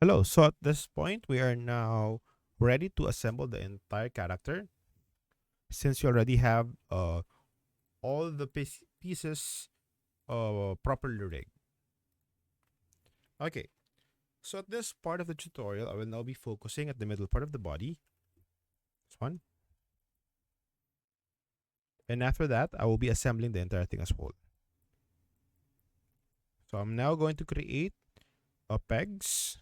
Hello, so at this point, we are now ready to assemble the entire character. Since you already have all the pieces properly rigged. Okay, so at this part of the tutorial, I will now be focusing at the middle part of the body. This one. And after that, I will be assembling the entire thing as whole. So I'm now going to create pegs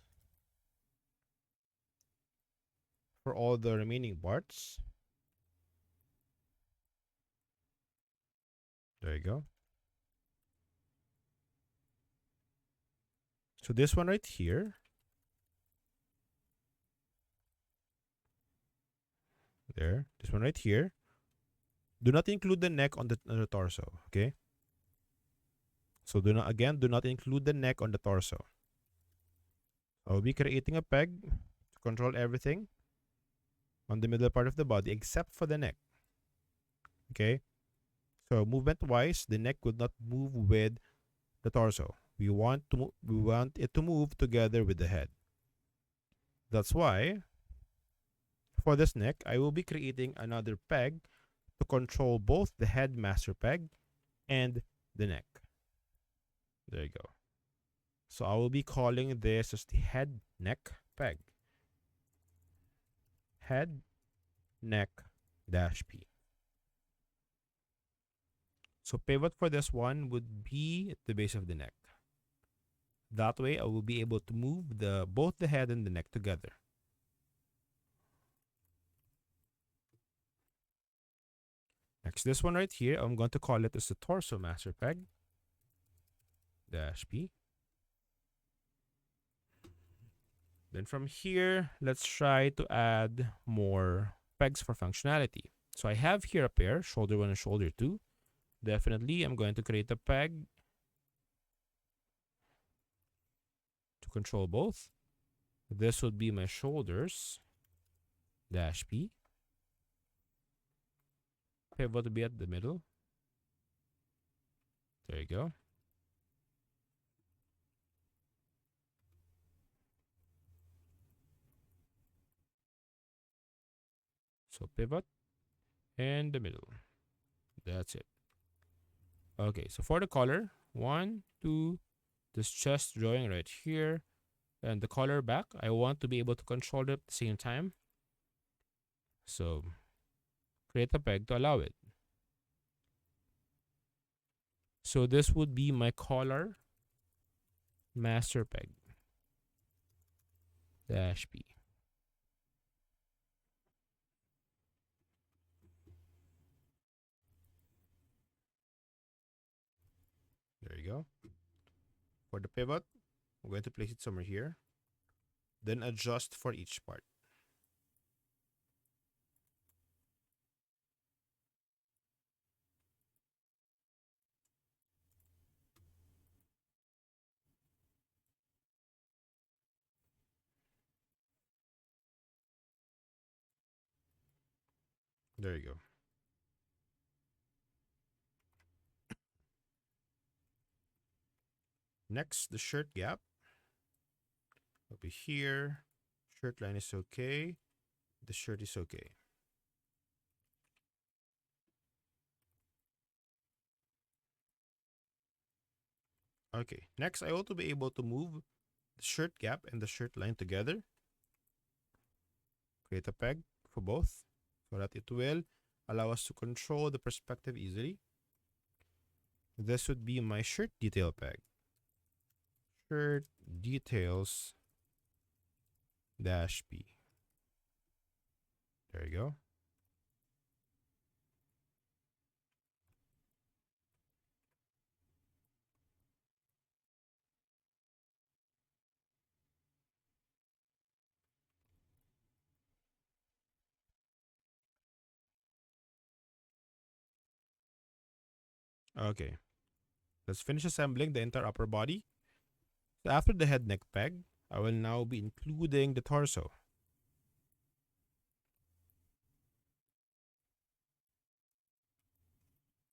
for all the remaining parts. There you go. So this one right here. There. This one right here. Do not include the neck on the torso, okay? So do not include the neck on the torso. I'll be creating a peg to control everything on the middle part of the body except for the neck. Okay? So movement wise, the neck would not move with the torso. We want it to move together with the head. That's why for this neck, I will be creating another peg to control both the head master peg and the neck. There you go. So I will be calling this as the head neck peg. Head neck dash P. So pivot for this one would be at the base of the neck. That way I will be able to move both the head and the neck together. Next, this one right here, I'm going to call it as the torso master peg dash P. Then from here, let's try to add more pegs for functionality. So I have here a pair, shoulder 1 and shoulder 2. Definitely, I'm going to create a peg to control both. This would be my shoulders dash P. Pivot to be at the middle. There you go. So pivot and the middle. That's it. Okay, so for the color, 1, 2, this chest drawing right here, and the color back, I want to be able to control it at the same time. So create a peg to allow it. So this would be my color master peg dash P. There you go. For the pivot, I'm going to place it somewhere here. Then adjust for each part. There you go. Next, the shirt gap. Over here. Shirt line is okay. The shirt is okay. Okay, next I want to be able to move the shirt gap and the shirt line together. Create a peg for both so that it will allow us to control the perspective easily. This would be my shirt detail peg. Shirt details dash P. There you go. Okay, let's finish assembling the entire upper body. So after the head neck peg, I will now be including the torso.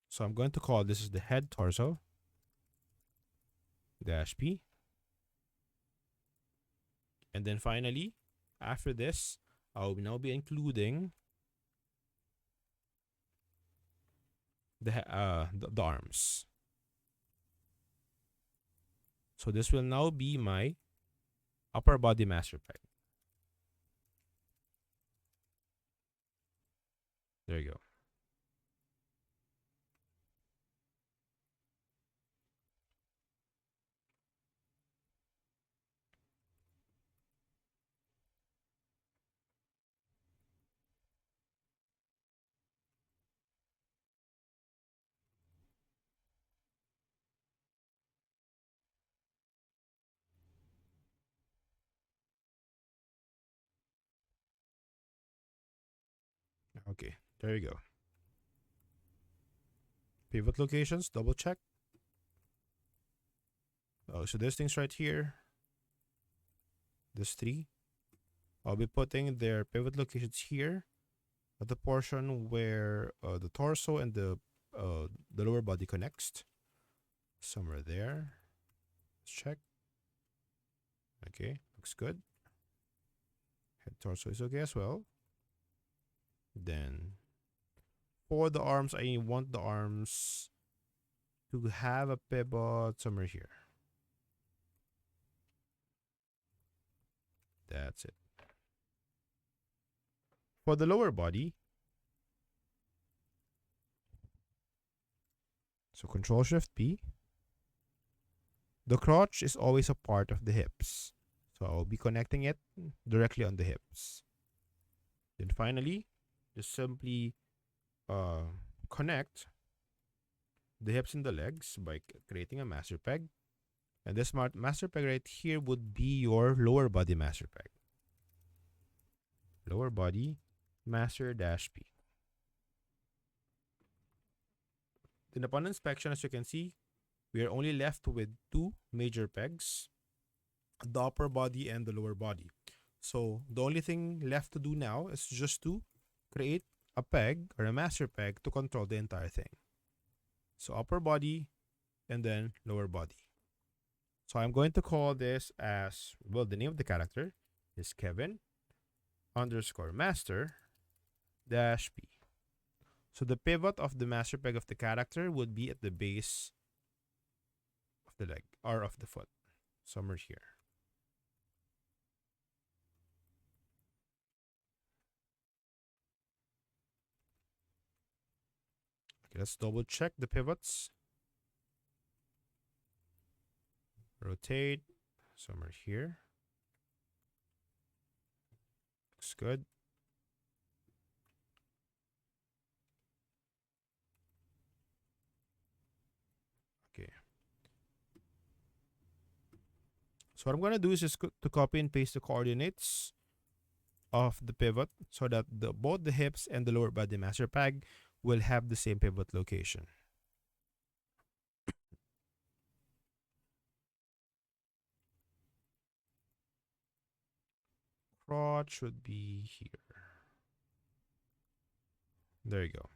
So I'm going to call this is the head torso dash P. And then finally, after this, I'll now be including the arms. So this will now be my upper body master peg. There you go. Okay, there you go. Pivot locations, double check. Oh, so this thing's right here. This three. I'll be putting their pivot locations here at the portion where the torso and the lower body connects. Somewhere there. Let's check. Okay, looks good. Head torso is okay as well. Then for the arms, I want the arms to have a pivot somewhere here. That's it. For the lower body, so Control Shift P. The crotch is always a part of the hips. So I'll be connecting it directly on the hips. Then finally, just simply connect the hips and the legs by creating a master peg. And this master peg right here would be your lower body master peg. Lower body master dash P. Then upon inspection, as you can see, we are only left with two major pegs, the upper body and the lower body. So the only thing left to do now is just to create a peg or a master peg to control the entire thing. So upper body and then lower body. So I'm going to call this as, well, the name of the character is Kevin underscore master dash P. So the pivot of the master peg of the character would be at the base of the leg or of the foot, somewhere here. Okay, let's double check the pivots. Rotate somewhere here. Looks good. Okay. So what I'm going to do is just to copy and paste the coordinates of the pivot so that both the hips and the lower body master peg will have the same pivot location. Crotch should be here. There you go.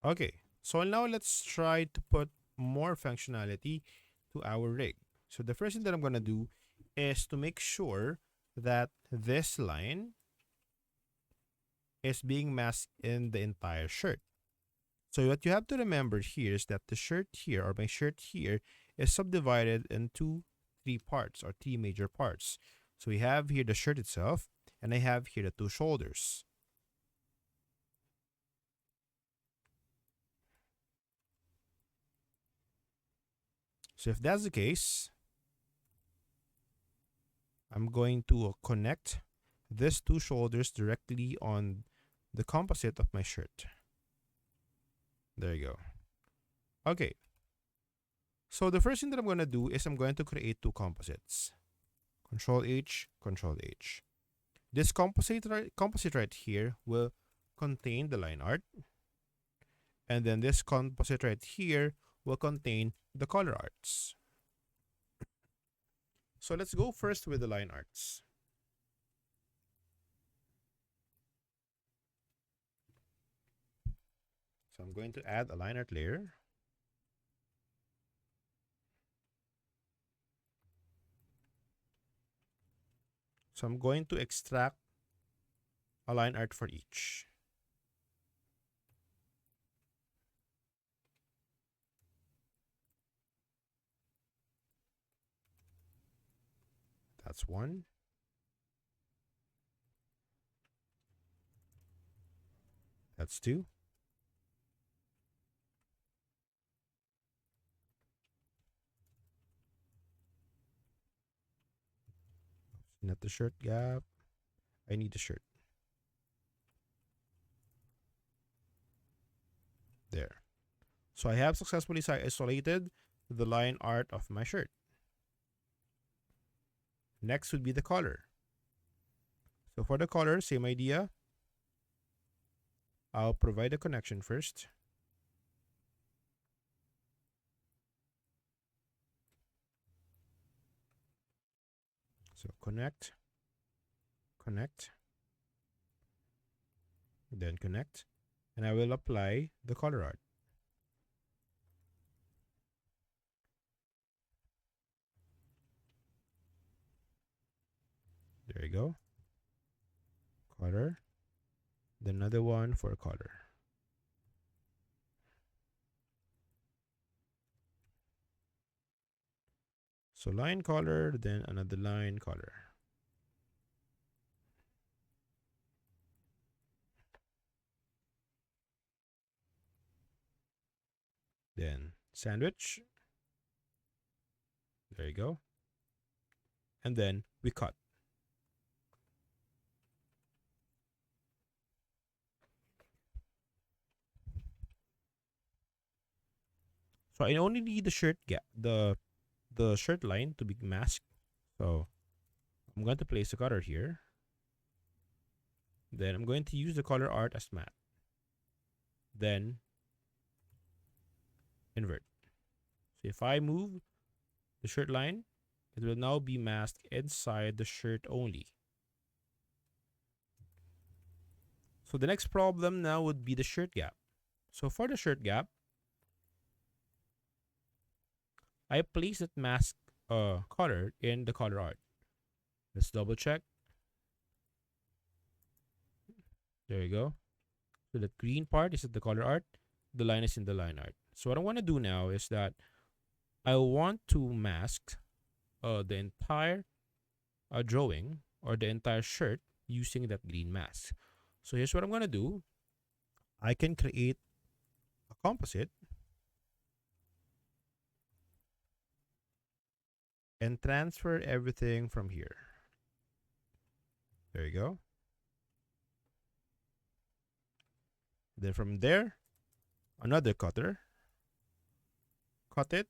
Okay, so now let's try to put more functionality to our rig. So the first thing that I'm going to do is to make sure that this line is being masked in the entire shirt. So what you have to remember here is that the shirt here, or my shirt here, is subdivided into three parts or three major parts. So we have here the shirt itself, and I have here the two shoulders. So if that's the case, I'm going to connect these two shoulders directly on the composite of my shirt. There you go. Okay. So the first thing that I'm going to do is I'm going to create two composites. Control H, Control H. This composite right here will contain the line art. And then this composite right here will contain the color arts. So let's go first with the line arts. So I'm going to add a line art layer. So I'm going to extract a line art for each. That's one. That's two. Not the shirt gap. I need the shirt. There. So I have successfully isolated the line art of my shirt. Next would be the color. So for the color, same idea. I'll provide a connection first. So connect, connect, then connect, and I will apply the color art. There you go. Color. Then another one for color. So line color, then another line color. Then sandwich. There you go. And then we cut. So I only need the shirt gap, the shirt line to be masked. So I'm going to place the color here. Then I'm going to use the color art as matte. Then invert. So if I move the shirt line, it will now be masked inside the shirt only. So the next problem now would be the shirt gap. So for the shirt gap, I place that mask color in the color art. Let's double check. There you go. So the green part is in the color art. The line is in the line art. So what I want to do now is that I want to mask the entire drawing or the entire shirt using that green mask. So here's what I'm going to do. I can create a composite and transfer everything from here. There you go. Then from there, another cutter. Cut it.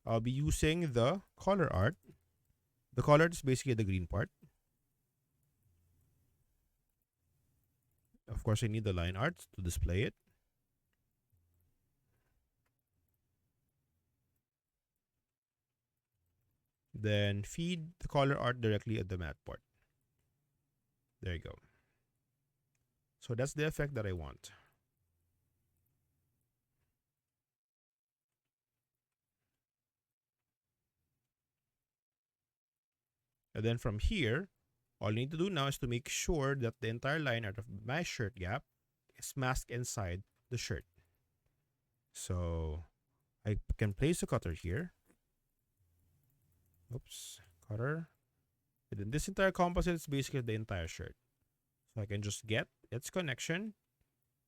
I'll be using the color art. The color is basically the green part. Of course, I need the line art to display it. Then feed the color art directly at the matte part. There you go. So that's the effect that I want. And then from here, all I need to do now is to make sure that the entire line art of my shirt gap is masked inside the shirt. So I can place the cutter here. Oops, cutter. And then this entire composite is basically the entire shirt. So I can just get its connection,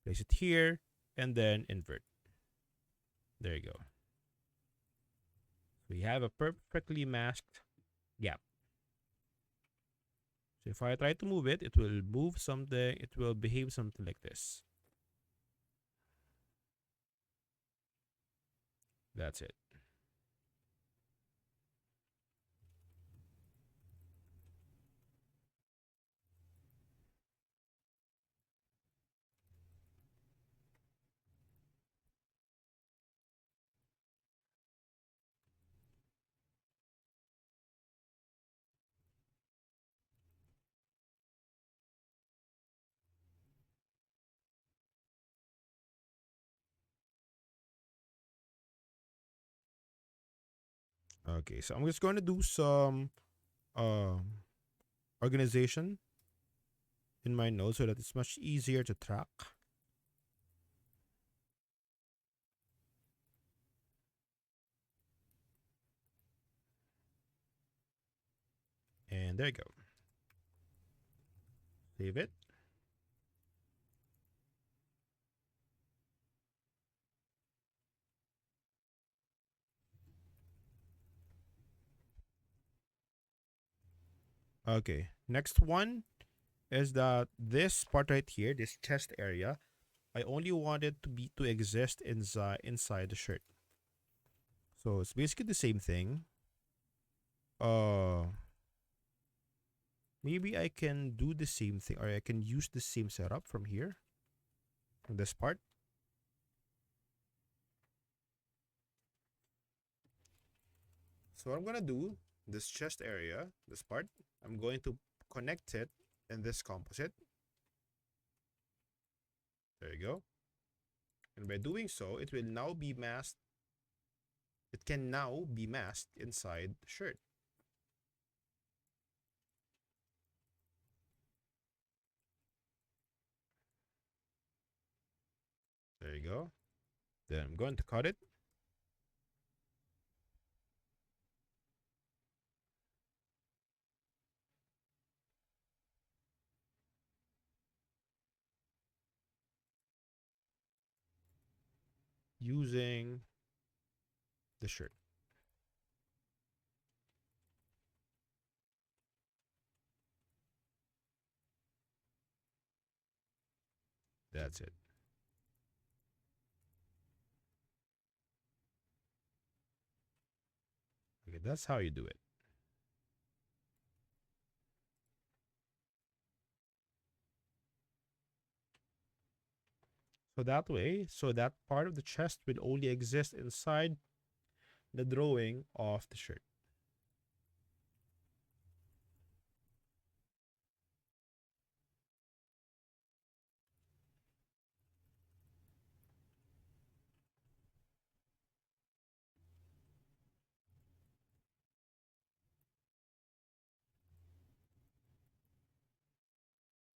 place it here, and then invert. There you go. We have a perfectly masked gap. So if I try to move it, it will move something, it will behave something like this. That's it. Okay, so I'm just going to do some um organization in my notes so that it's much easier to track. And there you go. Save it. Okay. Next one is that this part right here, this chest area, I only want it to exist inside the shirt. So it's basically the same thing. Uh Maybe I can do the same thing, or I can use the same setup from here, from this part. So what I'm gonna do, this chest area, this part, I'm going to connect it in this composite. There you go. And by doing so, it will now be masked. It can now be masked inside the shirt. There you go. Then I'm going to cut it using the shirt. That's it. Okay, that's how you do it. So that way, so that part of the chest will only exist inside the drawing of the shirt.